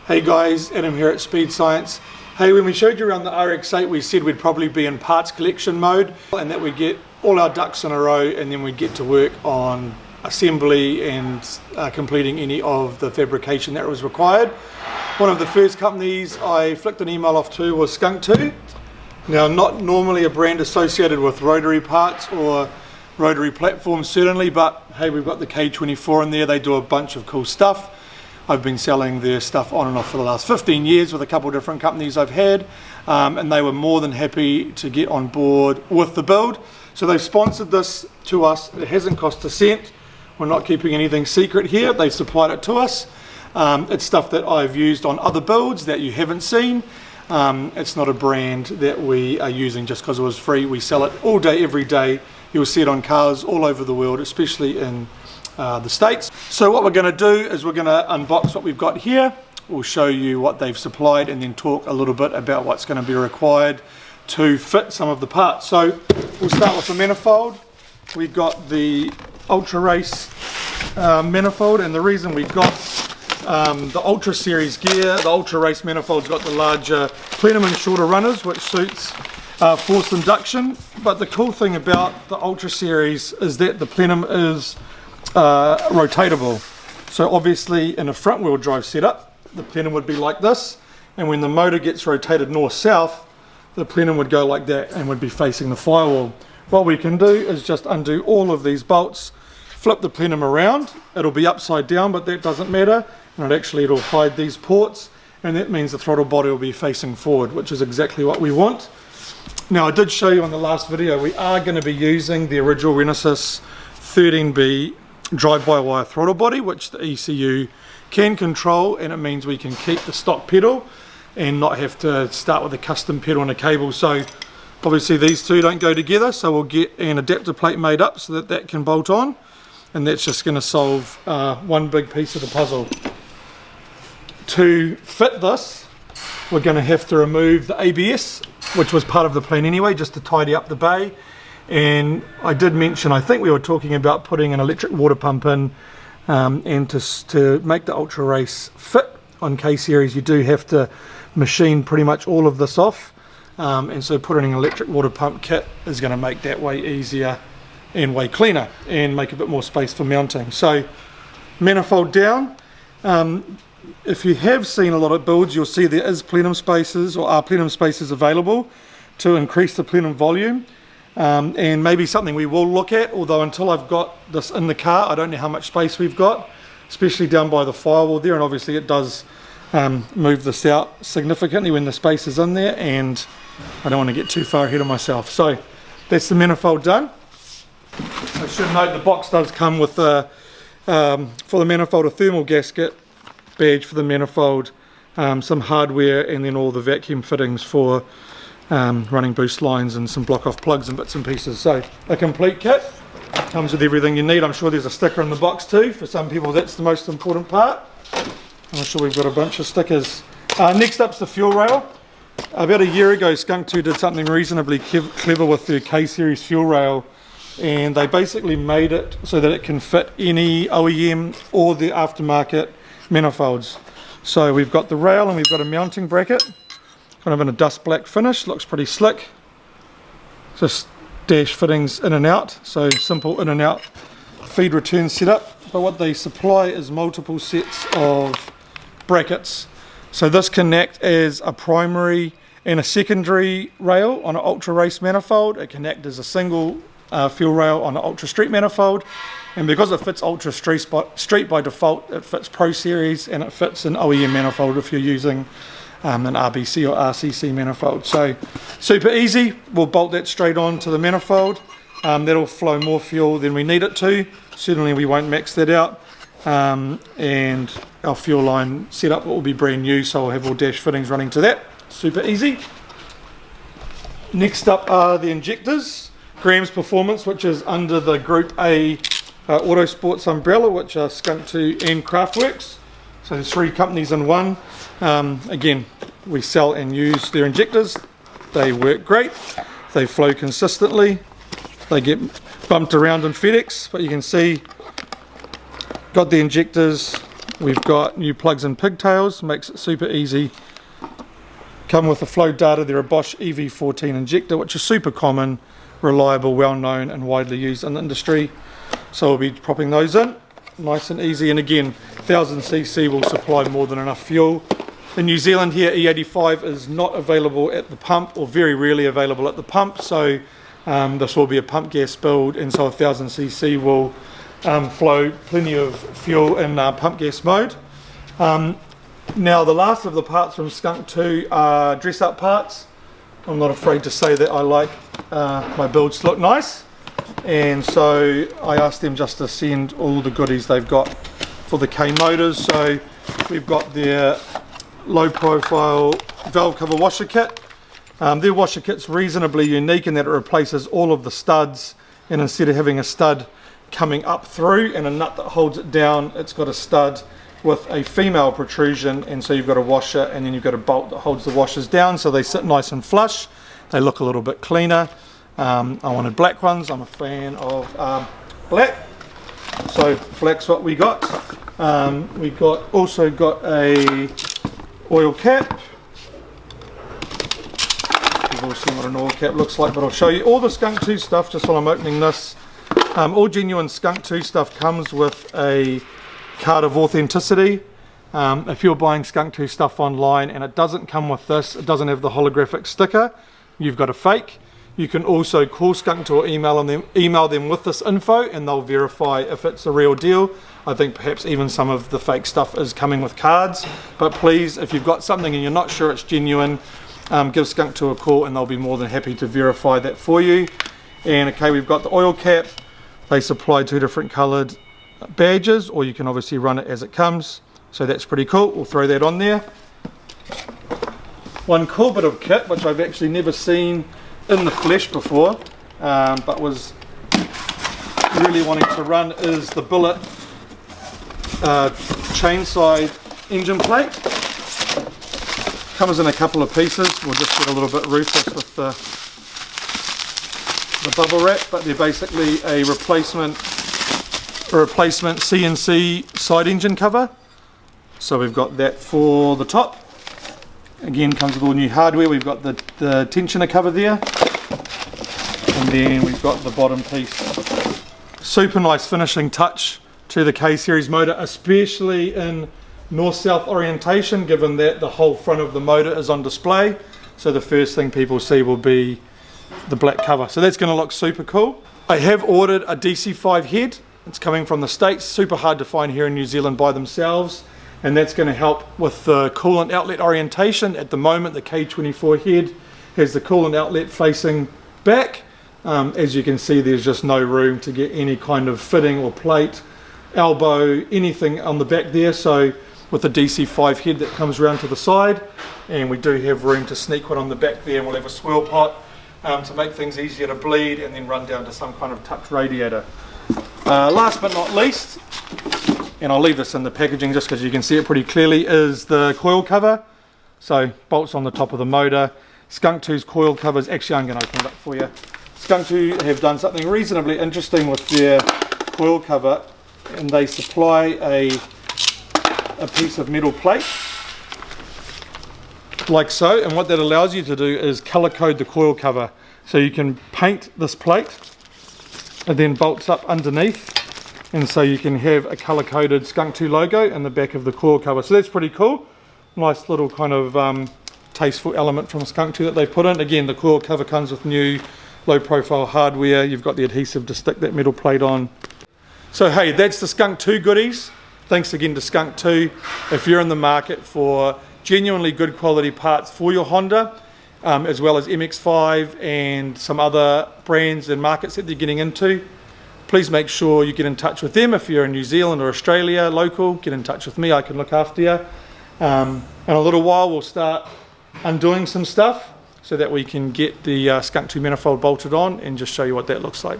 Hey guys, Adam here at Speed Science. Hey, when we showed you around the RX8, we said we'd probably be in parts collection mode and that we'd get all our ducks in a row and then we'd get to work on assembly and completing any of the fabrication that was required. One of the first companies I flicked an email off to was Skunk2. Now, not normally a brand associated with rotary parts or rotary platforms certainly, but hey, we've got the K24 in there. They do a bunch of cool stuff. I've been selling their stuff on and off for the last 15 years with a couple of different companies I've had, and they were more than happy to get on board with the build. So they've sponsored this to us. It hasn't cost a cent. We're not keeping anything secret here. They've supplied it to us. It's stuff that I've used on other builds that you haven't seen. It's not a brand that we are using just because it was free. We sell it all day, every day. You'll see it on cars all over the world, especially in the States. So what we're going to do is we're going to unbox what we've got here. We'll show you what they've supplied and then talk a little bit about what's going to be required to fit some of the parts. So we'll start with the manifold. We've got the Ultra Race manifold, and the reason we've got the Ultra Series gear, the Ultra Race manifold's got the larger plenum and shorter runners, which suits forced induction. But the cool thing about the Ultra Series is that the plenum is rotatable. So obviously in a front wheel drive setup, the plenum would be like this, and when the motor gets rotated north-south, the plenum would go like that and would be facing the firewall. What we can do is just undo all of these bolts, flip the plenum around. It'll be upside down, but that doesn't matter, and it'll hide these ports, and that means the throttle body will be facing forward, which is exactly what we want. Now, I did show you on the last video, we are going to be using the original Renesas 13B drive-by-wire throttle body, which the ECU can control, and it means we can keep the stock pedal and not have to start with a custom pedal and a cable. So obviously these two don't go together, so we'll get an adapter plate made up so that that can bolt on, and that's just going to solve one big piece of the puzzle. To fit this, we're going to have to remove the ABS, which was part of the plan anyway, just to tidy up the bay. And I did mention, I think we were talking about putting an electric water pump in, and to make the Ultra Race fit on K-Series, you do have to machine pretty much all of this off. And so putting an electric water pump kit is going to make that way easier and way cleaner and make a bit more space for mounting. So manifold down. If you have seen a lot of builds, you'll see there is plenum spaces, or are plenum spaces available to increase the plenum volume. And maybe something we will look at, although until I've got this in the car, I don't know how much space we've got, especially down by the firewall there, and obviously it does move this out significantly when the space is in there, and I don't want to get too far ahead of myself. So that's the manifold done. I should note the box does come with for the manifold a thermal gasket, badge for the manifold, some hardware, and then all the vacuum fittings for running boost lines and some block off plugs and bits and pieces. So a complete kit comes with everything you need. I'm sure there's a sticker in the box too. For some people that's the most important part. I'm sure we've got a bunch of stickers. Next up's the fuel rail. About a year ago, Skunk2 did something reasonably clever with their K-Series fuel rail, and they basically made it so that it can fit any OEM or the aftermarket manifolds. So we've got the rail and we've got a mounting bracket, kind of in a dust black finish. Looks pretty slick. Just dash fittings in and out, so simple in and out feed return setup. But what they supply is multiple sets of brackets. So this can act as a primary and a secondary rail on an Ultra Race manifold. It can act as a single fuel rail on an Ultra Street manifold, and because it fits Ultra Street by default, it fits Pro Series, and it fits an OEM manifold if you're using an RBC or RCC manifold. So super easy. We'll bolt that straight on to the manifold. That'll flow more fuel than we need it to. Certainly we won't max that out, and our fuel line setup will be brand new, so we'll have all dash fittings running to that. Super easy. Next up are the injectors. Graham's Performance, which is under the Group A Autosports umbrella, which are Skunk2 and Craftworks. So there's three companies in one. Again, we sell and use their injectors. They work great. They flow consistently. They get bumped around in FedEx, but you can see got the injectors We've got new plugs and pigtails, makes it super easy. Come with the flow data. They're a Bosch EV14 injector, which is super common, reliable, well known and widely used in the industry. So we'll be popping those in, nice and easy. And again, 1000cc will supply more than enough fuel. In New Zealand here, E85 is not available at the pump, or very rarely available at the pump, so this will be a pump gas build, and so 1000cc will flow plenty of fuel in pump gas mode. Now the last of the parts from Skunk2 are dress up parts. I'm not afraid to say that I like my builds to look nice, and so I asked them just to send all the goodies they've got for the K motors. So we've got their low profile valve cover washer kit. Their washer kit's reasonably unique in that it replaces all of the studs, and instead of having a stud coming up through and a nut that holds it down, it's got a stud with a female protrusion, and so you've got a washer and then you've got a bolt that holds the washers down, so they sit nice and flush. They look a little bit cleaner. I wanted black ones. I'm a fan of black, so black's what we got. We also got a oil cap. You've all seen what an oil cap looks like, but I'll show you all the Skunk2 stuff just while I'm opening this. All genuine Skunk2 stuff comes with a card of authenticity. If you're buying Skunk2 stuff online and it doesn't come with this, it doesn't have the holographic sticker, you've got a fake. You can also call Skunk2 or email them with this info, and they'll verify if it's a real deal. I think perhaps even some of the fake stuff is coming with cards, but please, if you've got something and you're not sure it's genuine, give Skunk2 a call and they'll be more than happy to verify that for you. And okay, we've got the oil cap. They supply 2 different coloured badges, or you can obviously run it as it comes, so that's pretty cool. We'll throw that on there. One cool bit of kit which I've actually never seen in the flesh before, but was really wanting to run, is the billet chain side engine plate. Comes in a couple of pieces. We'll just get a little bit ruthless with the bubble wrap, but they're basically a replacement CNC side engine cover. So we've got that for the top. Again, comes with all new hardware. We've got the tensioner cover there, and then we've got the bottom piece. Super nice finishing touch to the K series motor, especially in north-south orientation, given that the whole front of the motor is on display. So the first thing people see will be the black cover. So that's going to look super cool. I have ordered a DC5 head. It's coming from the States, super hard to find here in New Zealand by themselves, and that's going to help with the coolant outlet orientation. At the moment, the K24 head has the coolant outlet facing back. As you can see, there's just no room to get any kind of fitting or plate, elbow, anything on the back there. So with the DC5 head that comes around to the side, and we do have room to sneak one on the back there, and we'll have a swirl pot to make things easier to bleed, and then run down to some kind of tucked radiator. Last but not least, and I'll leave this in the packaging just because you can see it pretty clearly, is the coil cover. So bolts on the top of the motor. Skunk2's coil covers, actually I'm going to open it up for you. Skunk2 have done something reasonably interesting with their coil cover, and they supply a piece of metal plate like so, and what that allows you to do is color code the coil cover. So you can paint this plate, it then bolts up underneath, and so you can have a color coded Skunk2 logo in the back of the coil cover. So that's pretty cool. Nice little kind of tasteful element from Skunk2 that they've put in. Again, the coil cover comes with new low profile hardware. You've got the adhesive to stick that metal plate on. So hey, that's the Skunk2 goodies. Thanks again to Skunk2. If you're in the market for genuinely good quality parts for your Honda, as well as MX-5 and some other brands and markets that they're getting into, please make sure you get in touch with them. If you're in New Zealand or Australia, local, get in touch with me, I can look after you. In a little while we'll start undoing some stuff so that we can get the Skunk2 manifold bolted on and just show you what that looks like.